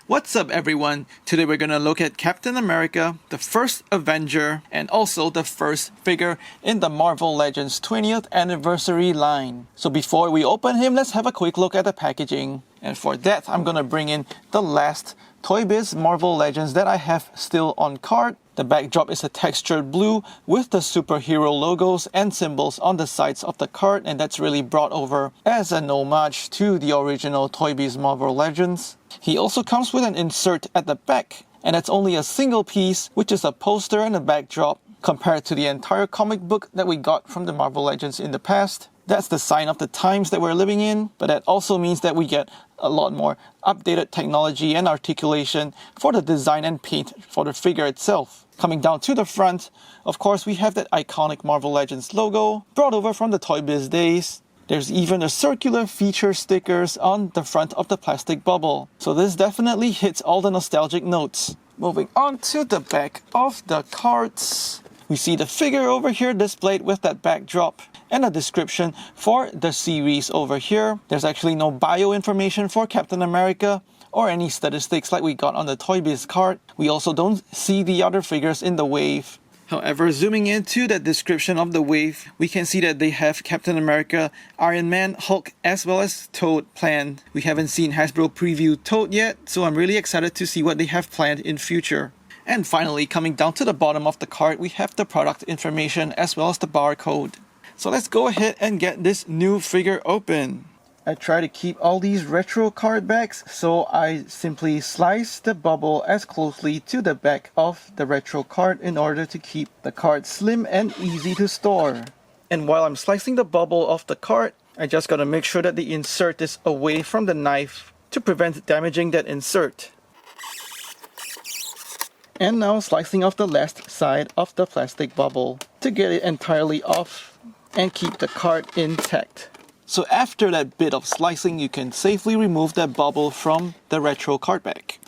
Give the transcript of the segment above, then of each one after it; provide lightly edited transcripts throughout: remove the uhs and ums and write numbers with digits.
What's up everyone? Today we're gonna look at Captain America, the First Avenger, and also the first figure in the Marvel Legends 20th anniversary line. So before we open him, let's have a quick look at the packaging. And for that, I'm gonna bring in the last Toy Biz Marvel Legends that I have still on card. The backdrop is a textured blue with the superhero logos and symbols on the sides of the card, and that's really brought over as an homage to the original Toy Biz Marvel Legends. He also comes with an insert at the back, and it's only a single piece, which is a poster and a backdrop, compared to the entire comic book that we got from the Marvel Legends in the past. That's the sign of the times that we're living in, but that also means that we get a lot more updated technology and articulation for the design and paint for the figure itself. Coming down to the front, of course, we have that iconic Marvel Legends logo, brought over from the Toy Biz days. There's even a circular feature stickers on the front of the plastic bubble. So this definitely hits all the nostalgic notes. Moving on to the back of the cards. We see the figure over here displayed with that backdrop and a description for the series over here. There's actually no bio information for Captain America or any statistics like we got on the Toy Biz card. We also don't see the other figures in the wave. However, zooming into the description of the wave, we can see that they have Captain America, Iron Man, Hulk, as well as Toad planned. We haven't seen Hasbro preview Toad yet, so I'm really excited to see what they have planned in future. And finally, coming down to the bottom of the card, we have the product information as well as the barcode. So let's go ahead and get this new figure open. I try to keep all these retro card backs, so I simply slice the bubble as closely to the back of the retro card in order to keep the card slim and easy to store. And while I'm slicing the bubble off the card, I just gotta make sure that the insert is away from the knife to prevent damaging that insert. And now slicing off the last side of the plastic bubble to get it entirely off and keep the card intact. So after that bit of slicing, you can safely remove that bubble from the retro card back.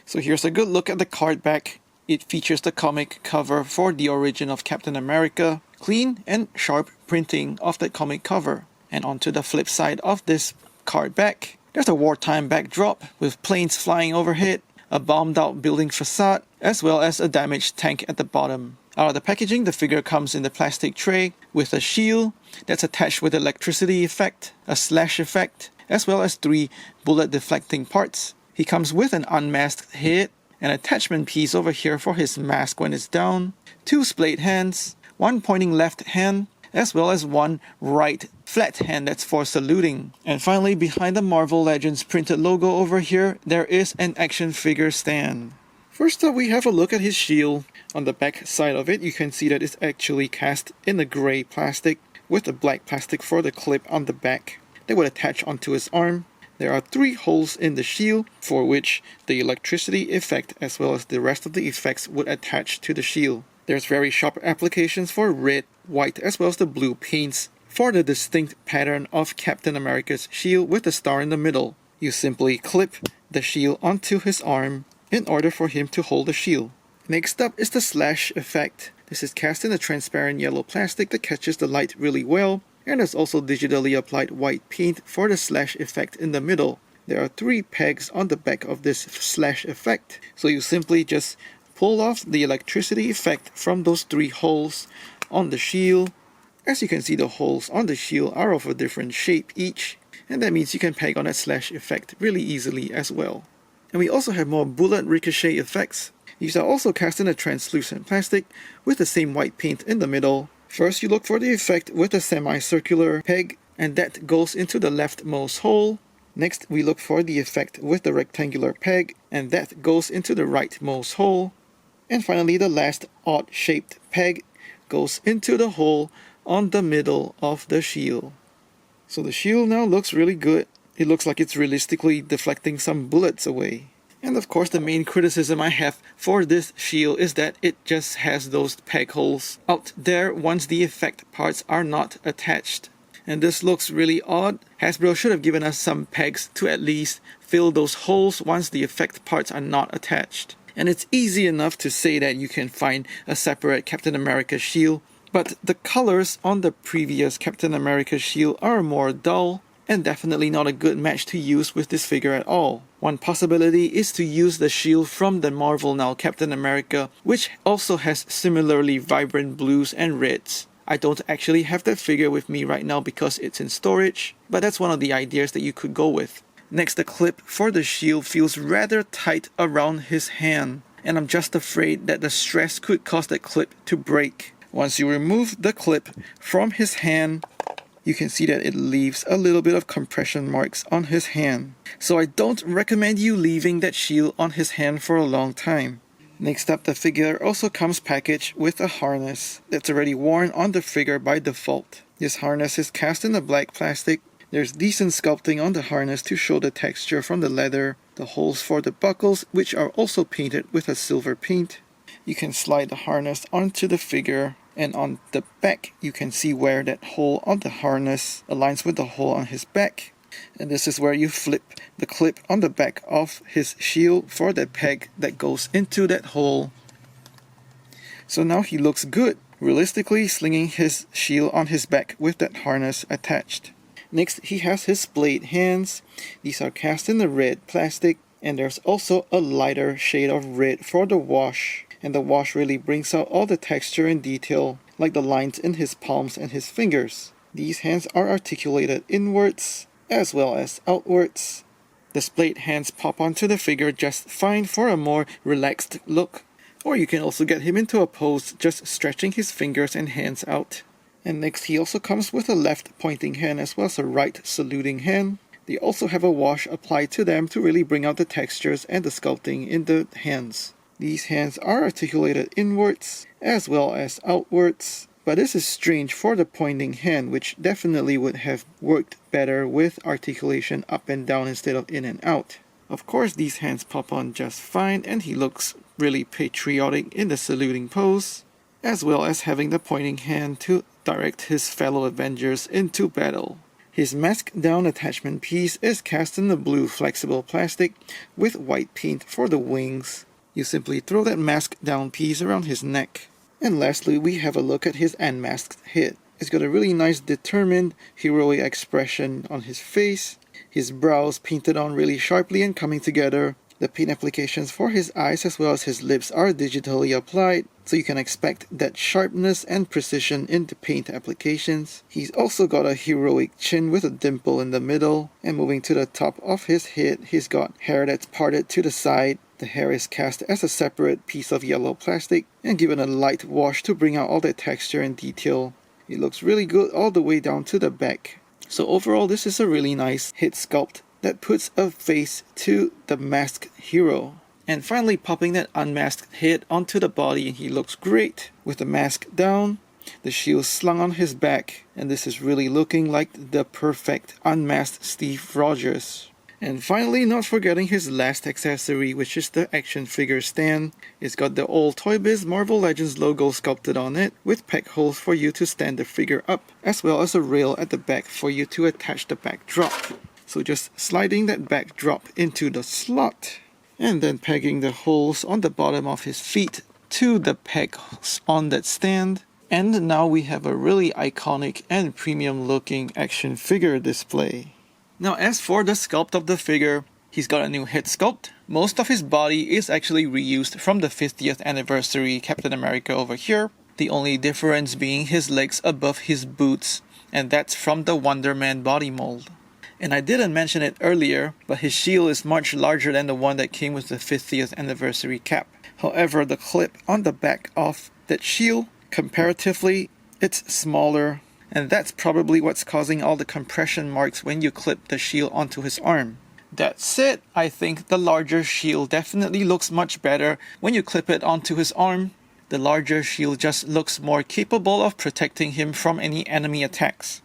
So here's a good look at the card back. It features the comic cover for the origin of Captain America, clean and sharp printing of the comic cover. And onto the flip side of this card back, there's a wartime backdrop with planes flying overhead, a bombed out building facade, as well as a damaged tank at the bottom. Out of the packaging, the figure comes in the plastic tray with a shield that's attached with electricity effect, a slash effect, as well as 3 bullet deflecting parts. He comes with an unmasked head, an attachment piece over here for his mask when it's down, 2 splayed hands, 1 pointing left hand, as well as 1 right flat hand that's for saluting. And finally, behind the Marvel Legends printed logo over here, there is an action figure stand. First up, we have a look at his shield. On the back side of it, you can see that it's actually cast in a grey plastic with a black plastic for the clip on the back that would attach onto his arm. There are 3 holes in the shield for which the electricity effect as well as the rest of the effects would attach to the shield. There's very sharp applications for red, white as well as the blue paints for the distinct pattern of Captain America's shield with the star in the middle. You simply clip the shield onto his arm in order for him to hold the shield. Next up is the slash effect. This is cast in a transparent yellow plastic that catches the light really well, and there's also digitally applied white paint for the slash effect in the middle. There are 3 pegs on the back of this slash effect, so you simply just pull off the electricity effect from those 3 holes on the shield. As you can see, the holes on the shield are of a different shape each, and that means you can peg on that slash effect really easily as well. And we also have more bullet ricochet effects. These are also cast in a translucent plastic with the same white paint in the middle. First, you look for the effect with a semicircular peg, and that goes into the leftmost hole. Next, we look for the effect with the rectangular peg, and that goes into the rightmost hole. And finally, the last odd-shaped peg goes into the hole on the middle of the shield. So the shield now looks really good. It looks like it's realistically deflecting some bullets away. And of course, the main criticism I have for this shield is that it just has those peg holes out there once the effect parts are not attached. And this looks really odd. Hasbro should have given us some pegs to at least fill those holes once the effect parts are not attached. And it's easy enough to say that you can find a separate Captain America shield, but the colors on the previous Captain America shield are more dull and definitely not a good match to use with this figure at all. One possibility is to use the shield from the Marvel Now Captain America, which also has similarly vibrant blues and reds. I don't actually have that figure with me right now because it's in storage, but that's one of the ideas that you could go with. Next, the clip for the shield feels rather tight around his hand, and I'm just afraid that the stress could cause the clip to break. Once you remove the clip from his hand, you can see that it leaves a little bit of compression marks on his hand. So I don't recommend you leaving that shield on his hand for a long time. Next up, the figure also comes packaged with a harness that's already worn on the figure by default. This harness is cast in a black plastic. There's decent sculpting on the harness to show the texture from the leather, the holes for the buckles, which are also painted with a silver paint. You can slide the harness onto the figure, and on the back you can see where that hole on the harness aligns with the hole on his back. And this is where you flip the clip on the back of his shield for the peg that goes into that hole. So now he looks good, realistically slinging his shield on his back with that harness attached. Next, he has his splayed hands. These are cast in the red plastic, and there's also a lighter shade of red for the wash. And the wash really brings out all the texture and detail, like the lines in his palms and his fingers. These hands are articulated inwards as well as outwards. The splayed hands pop onto the figure just fine for a more relaxed look. Or you can also get him into a pose just stretching his fingers and hands out. And next, he also comes with a left pointing hand as well as a right saluting hand. They also have a wash applied to them to really bring out the textures and the sculpting in the hands. These hands are articulated inwards as well as outwards, but this is strange for the pointing hand, which definitely would have worked better with articulation up and down instead of in and out. Of course, these hands pop on just fine, and he looks really patriotic in the saluting pose, as well as having the pointing hand to direct his fellow Avengers into battle. His mask down attachment piece is cast in the blue flexible plastic with white paint for the wings. You simply throw that mask down piece around his neck. And lastly, we have a look at his unmasked head. It's got a really nice determined, heroic expression on his face. His brows painted on really sharply and coming together. The paint applications for his eyes as well as his lips are digitally applied, so you can expect that sharpness and precision in the paint applications. He's also got a heroic chin with a dimple in the middle, and moving to the top of his head, he's got hair that's parted to the side. The hair is cast as a separate piece of yellow plastic and given a light wash to bring out all the texture and detail. It looks really good all the way down to the back. So overall, this is a really nice head sculpt that puts a face to the masked hero. And finally, popping that unmasked head onto the body, he looks great with the mask down, the shield slung on his back, and this is really looking like the perfect unmasked Steve Rogers. And finally, not forgetting his last accessory, which is the action figure stand. It's got the old Toy Biz Marvel Legends logo sculpted on it, with peg holes for you to stand the figure up, as well as a rail at the back for you to attach the backdrop. So just sliding that backdrop into the slot, and then pegging the holes on the bottom of his feet to the pegs on that stand. And now we have a really iconic and premium looking action figure display. Now, as for the sculpt of the figure, he's got a new head sculpt. Most of his body is actually reused from the 50th anniversary Captain America over here. The only difference being his legs above his boots, and that's from the Wonder Man body mold. And I didn't mention it earlier, but his shield is much larger than the one that came with the 50th anniversary cap. However, the clip on the back of that shield, comparatively, it's smaller. And that's probably what's causing all the compression marks when you clip the shield onto his arm. That said, I think the larger shield definitely looks much better when you clip it onto his arm. The larger shield just looks more capable of protecting him from any enemy attacks.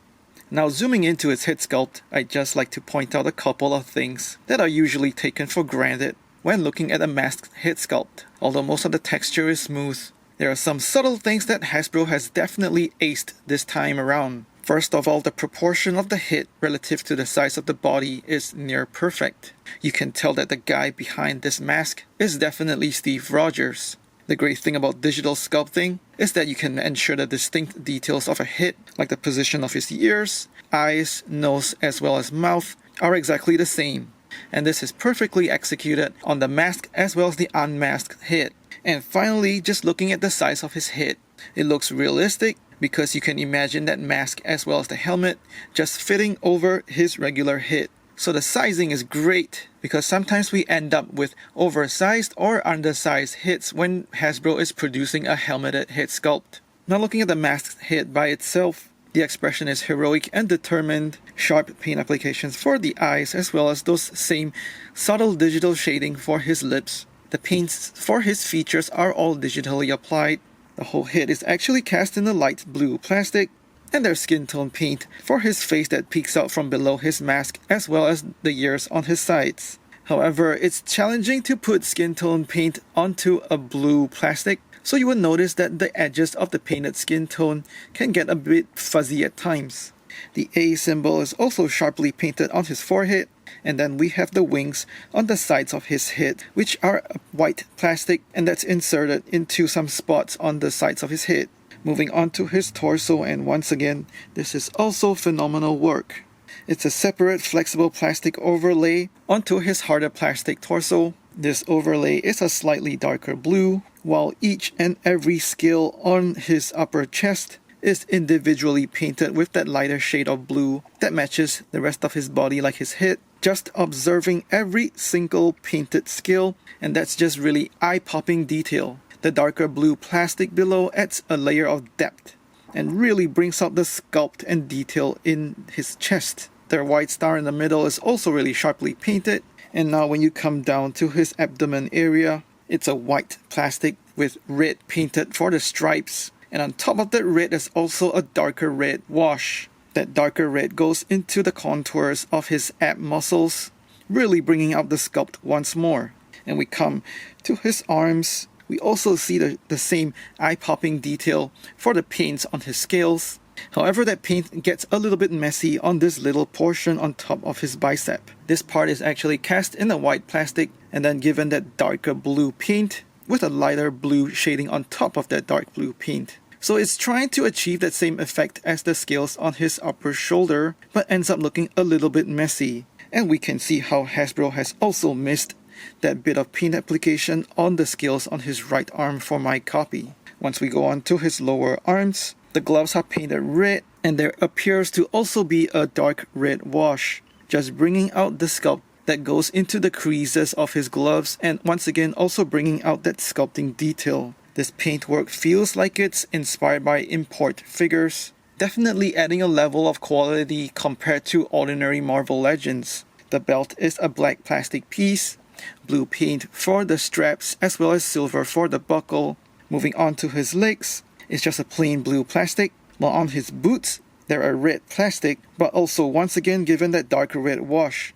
Now, zooming into his head sculpt, I'd just like to point out a couple of things that are usually taken for granted when looking at a masked head sculpt. Although most of the texture is smooth, there are some subtle things that Hasbro has definitely aced this time around. First of all, the proportion of the head relative to the size of the body is near perfect. You can tell that the guy behind this mask is definitely Steve Rogers. The great thing about digital sculpting is that you can ensure the distinct details of a head, like the position of his ears, eyes, nose, as well as mouth, are exactly the same. And this is perfectly executed on the masked as well as the unmasked head. And finally, just looking at the size of his head, it looks realistic because you can imagine that mask as well as the helmet just fitting over his regular head. So the sizing is great because sometimes we end up with oversized or undersized heads when Hasbro is producing a helmeted head sculpt. Now looking at the masked head by itself, the expression is heroic and determined, sharp paint applications for the eyes as well as those same subtle digital shading for his lips. The paints for his features are all digitally applied. The whole head is actually cast in a light blue plastic, and there's skin tone paint for his face that peeks out from below his mask as well as the ears on his sides. However, it's challenging to put skin tone paint onto a blue plastic, so you will notice that the edges of the painted skin tone can get a bit fuzzy at times. The A symbol is also sharply painted on his forehead, and then we have the wings on the sides of his head, which are white plastic, and that's inserted into some spots on the sides of his head. Moving on to his torso, and once again, this is also phenomenal work. It's a separate flexible plastic overlay onto his harder plastic torso. This overlay is a slightly darker blue, while each and every scale on his upper chest is individually painted with that lighter shade of blue that matches the rest of his body like his head. Just observing every single painted scale, and that's just really eye-popping detail. The darker blue plastic below adds a layer of depth and really brings out the sculpt and detail in his chest. The white star in the middle is also really sharply painted, and now when you come down to his abdomen area, it's a white plastic with red painted for the stripes, and on top of that red is also a darker red wash. That darker red goes into the contours of his ab muscles, really bringing out the sculpt once more. And we come to his arms. We also see the same eye-popping detail for the paints on his scales. However, that paint gets a little bit messy on this little portion on top of his bicep. This part is actually cast in a white plastic and then given that darker blue paint with a lighter blue shading on top of that dark blue paint. So it's trying to achieve that same effect as the scales on his upper shoulder, but ends up looking a little bit messy. And we can see how Hasbro has also missed that bit of paint application on the scales on his right arm for my copy. Once we go on to his lower arms, the gloves are painted red, and there appears to also be a dark red wash, just bringing out the sculpt that goes into the creases of his gloves, and once again also bringing out that sculpting detail. This paintwork feels like it's inspired by import figures, definitely adding a level of quality compared to ordinary Marvel Legends. The belt is a black plastic piece, blue paint for the straps as well as silver for the buckle. Moving on to his legs, it's just a plain blue plastic, while on his boots there are red plastic, but also once again given that darker red wash.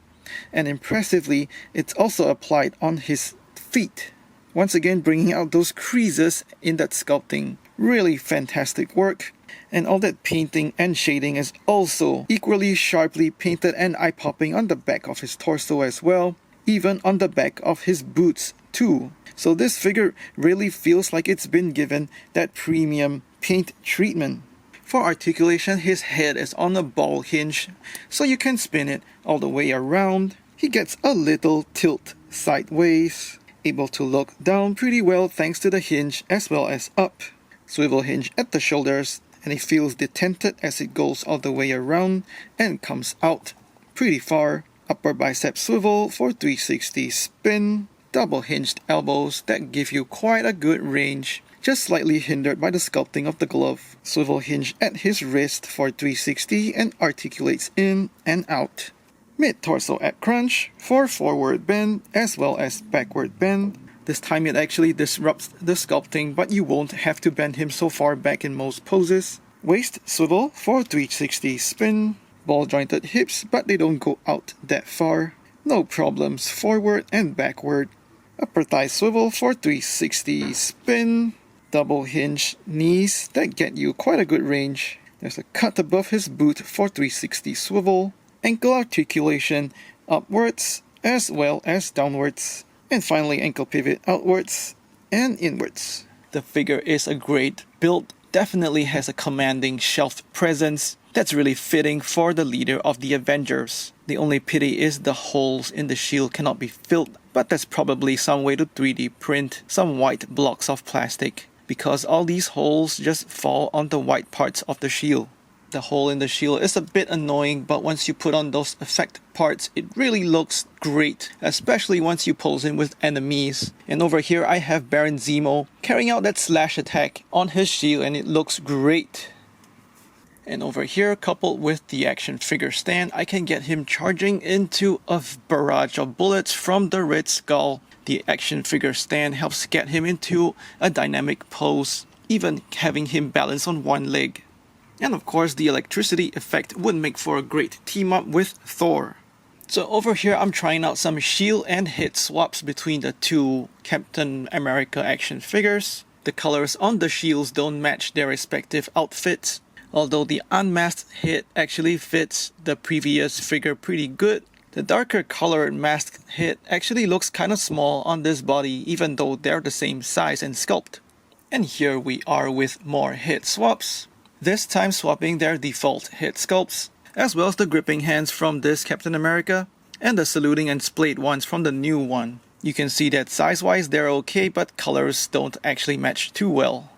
And impressively, it's also applied on his feet, once again bringing out those creases in that sculpting. Really fantastic work. And all that painting and shading is also equally sharply painted and eye-popping on the back of his torso as well, even on the back of his boots too. So this figure really feels like it's been given that premium paint treatment. For articulation, his head is on a ball hinge, so you can spin it all the way around. He gets a little tilt sideways, able to look down pretty well thanks to the hinge as well as up. Swivel hinge at the shoulders, and it feels detented as it goes all the way around and comes out pretty far. Upper bicep swivel for 360 spin. Double hinged elbows that give you quite a good range, just slightly hindered by the sculpting of the glove. Swivel hinge at his wrist for 360 and articulates in and out. Mid-torso ab crunch for forward bend as well as backward bend. This time it actually disrupts the sculpting, but you won't have to bend him so far back in most poses. Waist swivel for 360 spin. Ball jointed hips, but they don't go out that far. No problems forward and backward. Upper thigh swivel for 360 spin. Double hinge knees that get you quite a good range. There's a cut above his boot for 360 swivel. Ankle articulation upwards as well as downwards. And finally ankle pivot outwards and inwards. The figure is a great build, definitely has a commanding shelf presence. That's really fitting for the leader of the Avengers. The only pity is the holes in the shield cannot be filled, but that's probably some way to 3D print some white blocks of plastic, because all these holes just fall on the white parts of the shield. The hole in the shield is a bit annoying, but once you put on those effect parts, it really looks great, especially once you pose in with enemies. And over here I have Baron Zemo carrying out that slash attack on his shield, and it looks great. And over here, coupled with the action figure stand, I can get him charging into a barrage of bullets from the Red Skull. The action figure stand helps get him into a dynamic pose, even having him balance on one leg. And of course, the electricity effect would make for a great team up with Thor. So over here, I'm trying out some shield and head swaps between the two Captain America action figures. The colors on the shields don't match their respective outfits, although the unmasked head actually fits the previous figure pretty good. The darker colored masked head actually looks kinda small on this body, even though they're the same size and sculpt. And here we are with more head swaps, this time swapping their default head sculpts, as well as the gripping hands from this Captain America, and the saluting and splayed ones from the new one. You can see that size-wise they're okay, but colors don't actually match too well.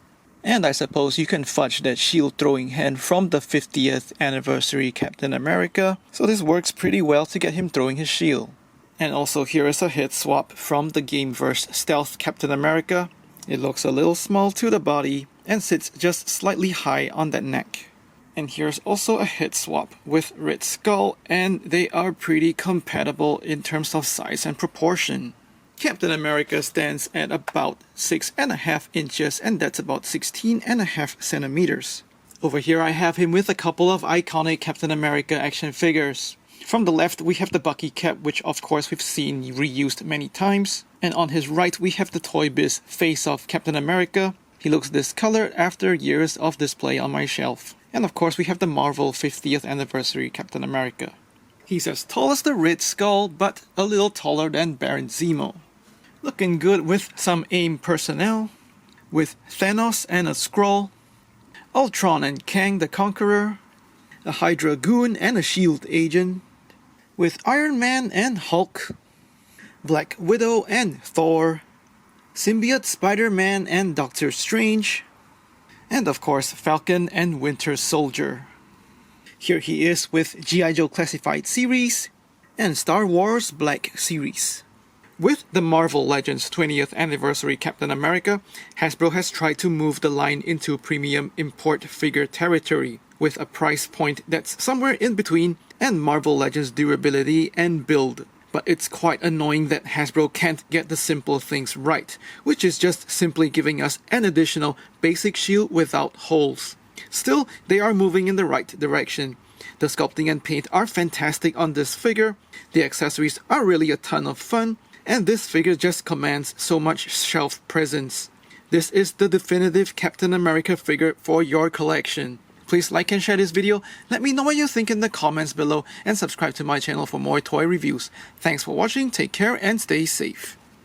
And I suppose you can fudge that shield throwing hand from the 50th anniversary Captain America, so this works pretty well to get him throwing his shield. And also here is a head swap from the Gameverse Stealth Captain America. It looks a little small to the body and sits just slightly high on that neck. And here's also a head swap with Red Skull, and they are pretty compatible in terms of size and proportion. Captain America stands at about 6.5 inches, and that's about 16.5 centimeters. Over here I have him with a couple of iconic Captain America action figures. From the left we have the Bucky cap, which of course we've seen reused many times. And on his right we have the Toy Biz face-off Captain America. He looks discolored after years of display on my shelf. And of course we have the Marvel 50th anniversary Captain America. He's as tall as the Red Skull, but a little taller than Baron Zemo. Looking good with some AIM personnel, with Thanos and a Skrull, Ultron and Kang the Conqueror, a Hydra Goon and a SHIELD agent, with Iron Man and Hulk, Black Widow and Thor, Symbiote Spider-Man and Doctor Strange, and of course Falcon and Winter Soldier. Here he is with G.I. Joe Classified Series and Star Wars Black Series. With the Marvel Legends 20th Anniversary Captain America, Hasbro has tried to move the line into premium import figure territory, with a price point that's somewhere in between and Marvel Legends durability and build. But it's quite annoying that Hasbro can't get the simple things right, which is just simply giving us an additional basic shield without holes. Still, they are moving in the right direction. The sculpting and paint are fantastic on this figure, the accessories are really a ton of fun, and this figure just commands so much shelf presence. This is the definitive Captain America figure for your collection. Please like and share this video, let me know what you think in the comments below, and subscribe to my channel for more toy reviews. Thanks for watching, take care and stay safe.